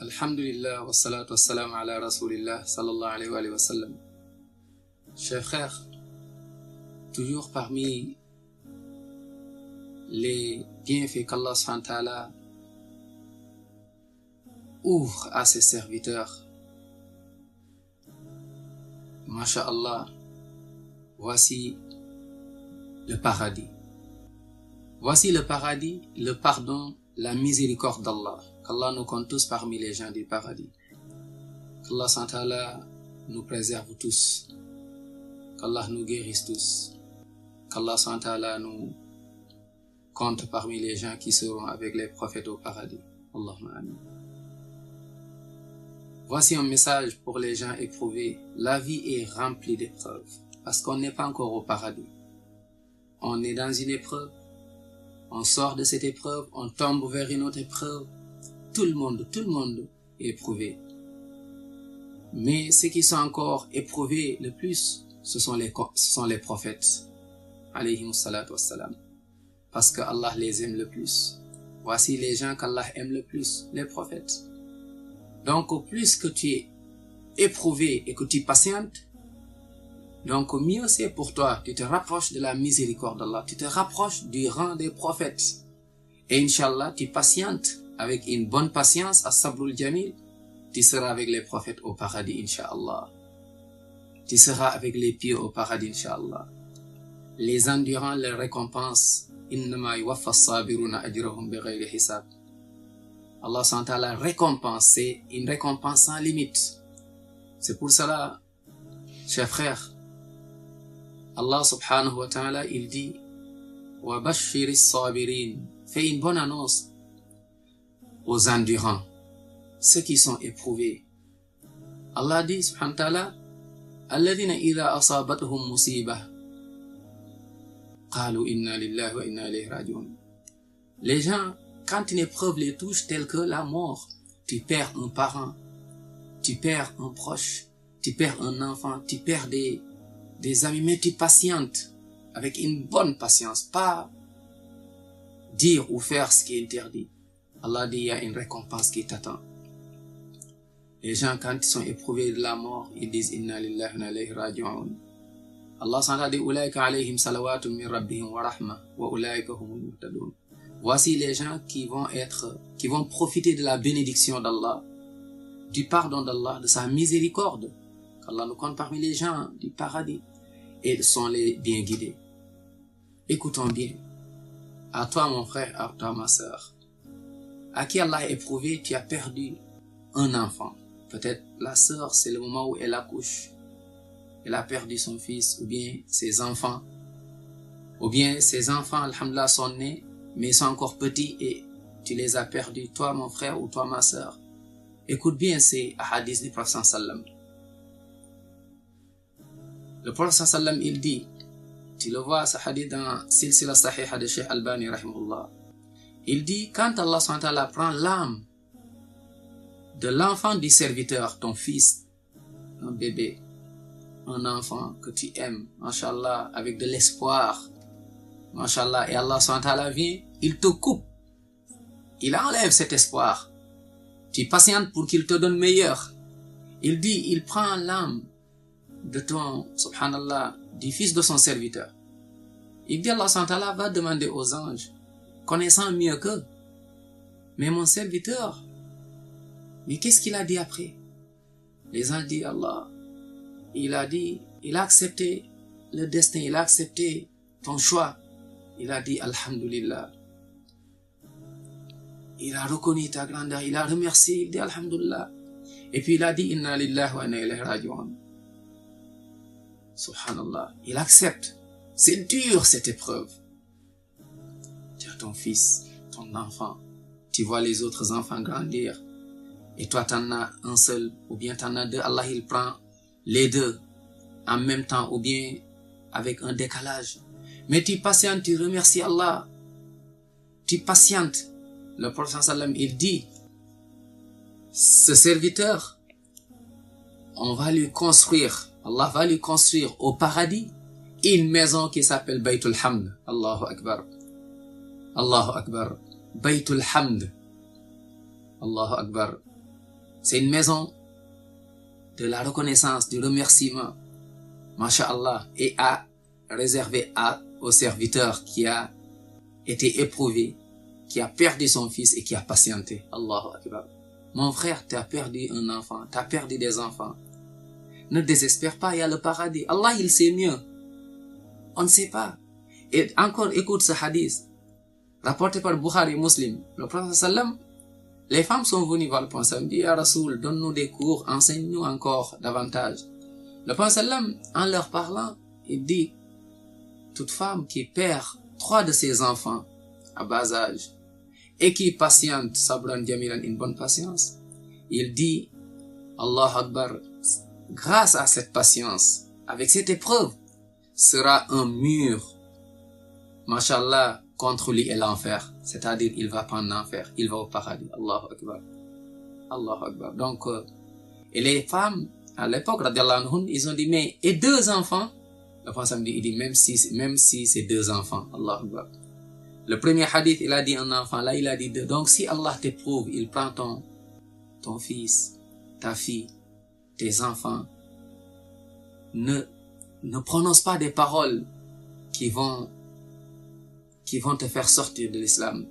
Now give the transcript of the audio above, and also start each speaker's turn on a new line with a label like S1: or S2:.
S1: Alhamdulillah, wa salatu wa salam ala rasulillah, sallallahu alayhi wa sallam. Chers frères, toujours parmi les bienfaits qu'Allah subhanahu wa ta'ala ouvre à ses serviteurs, Masha'Allah, voici le paradis. Voici le paradis, le pardon, la miséricorde d'Allah. Qu'Allah nous compte tous parmi les gens du paradis. Qu'Allah subhanahu wa ta'ala nous préserve tous. Qu'Allah nous guérisse tous. Qu'Allah subhanahu wa ta'ala nous compte parmi les gens qui seront avec les prophètes au paradis. Allahumma amin. Voici un message pour les gens éprouvés. La vie est remplie d'épreuves. Parce qu'on n'est pas encore au paradis. On est dans une épreuve. On sort de cette épreuve. On tombe vers une autre épreuve. Tout le monde est éprouvé. Mais ceux qui sont encore éprouvés le plus, ce sont les prophètes. Alayhimus salatu wassalam. Parce que Allah les aime le plus. Voici les gens qu'Allah aime le plus, les prophètes. Donc, au plus que tu es éprouvé et que tu patientes, donc au mieux c'est pour toi, tu te rapproches de la miséricorde d'Allah, tu te rapproches du rang des prophètes. Et Inch'Allah, tu patientes avec une bonne patience, as-sabrul jamil, tu seras avec les prophètes au paradis, Inch'Allah. Tu seras avec les pieux au paradis, Inch'Allah. Les endurants, les récompenses, innama yuwaffa as-sabiruna ajrahum bighayri hisab. Allah subhanahu wa ta'ala récompense, c'est une récompense sans limite. C'est pour cela, chers frères, Allah subhanahu wa ta'ala, il dit wa bashiris sabirin, fais une bonne annonce aux endurants, ceux qui sont éprouvés. Allah dit subhanahu wa ta'ala, alladhina idha asabatuhum musibah qalu inna lillahi wa inna ilayhi raji'un. Les gens, quand une épreuve les touche telle que la mort, tu perds un parent, tu perds un proche, tu perds un enfant, tu perds des amis, mais tu patientes avec une bonne patience, pas dire ou faire ce qui est interdit. Allah dit, il y a une récompense qui t'attend. Les gens, quand ils sont éprouvés de la mort, ils disent inna lillahi wa inna ilayhi raji'un. Allah s'en a dit, ulaika alayhim salawatun min rabbihim wa rahma wa ulaika humul muhtadun. Voici les gens qui vont profiter de la bénédiction d'Allah, du pardon d'Allah, de sa miséricorde. Qu'Allah nous compte parmi les gens du paradis. Et ils sont les bien guidés. Écoutons bien. À toi mon frère, à toi ma sœur. À qui Allah a éprouvé, tu as perdu un enfant. Peut-être la sœur, c'est le moment où elle accouche. Elle a perdu son fils, ou bien ses enfants. Ou bien ses enfants, alhamdoulilah, sont nés, mais ils sont encore petits et tu les as perdus, toi mon frère ou toi ma sœur. Écoute bien ces hadiths du prophète sallam. Le prophète sallam, il dit, tu le vois ce hadith dans Silsila Sahiha de Cheikh Albani rahimahullah. Il dit, quand Allah subhanahu wa ta'ala prend l'âme de l'enfant du serviteur, ton fils, un bébé, un enfant que tu aimes, mashallah, avec de l'espoir, mashallah, et Allah subhanahu wa ta'ala vient, il te coupe, il enlève cet espoir, tu patientes pour qu'il te donne meilleur. Il dit, il prend l'âme de ton, subhanallah, du fils de son serviteur. Il dit, Allah subhanahu wa ta'ala va demander aux anges, connaissant mieux qu'eux, mais mon serviteur, mais qu'est-ce qu'il a dit après? Les anges disent, Allah, il a accepté le destin, il a accepté ton choix. Il a dit, alhamdulillah. Il a reconnu ta grandeur, il a remercié, il dit, alhamdulillah. Et puis il a dit, inna lillahi wa inna ilayhi raji'un. Subhanallah, il accepte. C'est dur cette épreuve. Tu as ton fils, ton enfant. Tu vois les autres enfants grandir. Et toi, tu en as un seul, ou bien tu en as deux. Allah, il prend les deux en même temps, ou bien avec un décalage. Mais tu patientes, tu remercies Allah. Tu patientes. Le prophète sallam, il dit, ce serviteur, on va lui construire, Allah va lui construire au paradis une maison qui s'appelle Baytul Hamd. Allahu Akbar. Allahu Akbar. Baytul Hamd. Allahu Akbar. C'est une maison de la reconnaissance, du remerciement, masha'Allah, et à réserver au serviteur qui a été éprouvé, qui a perdu son fils et qui a patienté. Allahu Akbar. Mon frère, tu as perdu un enfant, tu as perdu des enfants. Ne désespère pas, il y a le paradis. Allah, il sait mieux. On ne sait pas. Et encore, écoute ce hadith, rapporté par Bukhari et Muslim. Le prophète sallam, les femmes sont venues voir le prophète sallam, dit, Ya Rasoul, donne-nous des cours, enseigne-nous encore davantage. Le prophète sallam, en leur parlant, il dit, toute femme qui perd 3 de ses enfants à bas âge et qui patiente, sabran jamilan, une bonne patience, il dit, Allah Akbar, grâce à cette patience, avec cette épreuve, sera un mur, mashallah, contre lui et l'enfer. C'est-à-dire, il va pas en enfer, il va au paradis. Allahu Akbar. Allahu Akbar. Donc, et les femmes, à l'époque, radiallahu anhun, ils ont dit, mais, et 2 enfants? Le prophète il dit, même si c'est 2 enfants. Allahu Akbar. Le premier hadith, il a dit un enfant, là, il a dit 2. Donc, si Allah t'éprouve, il prend ton fils, ta fille, tes enfants, ne prononce pas des paroles qui vont te faire sortir de l'islam.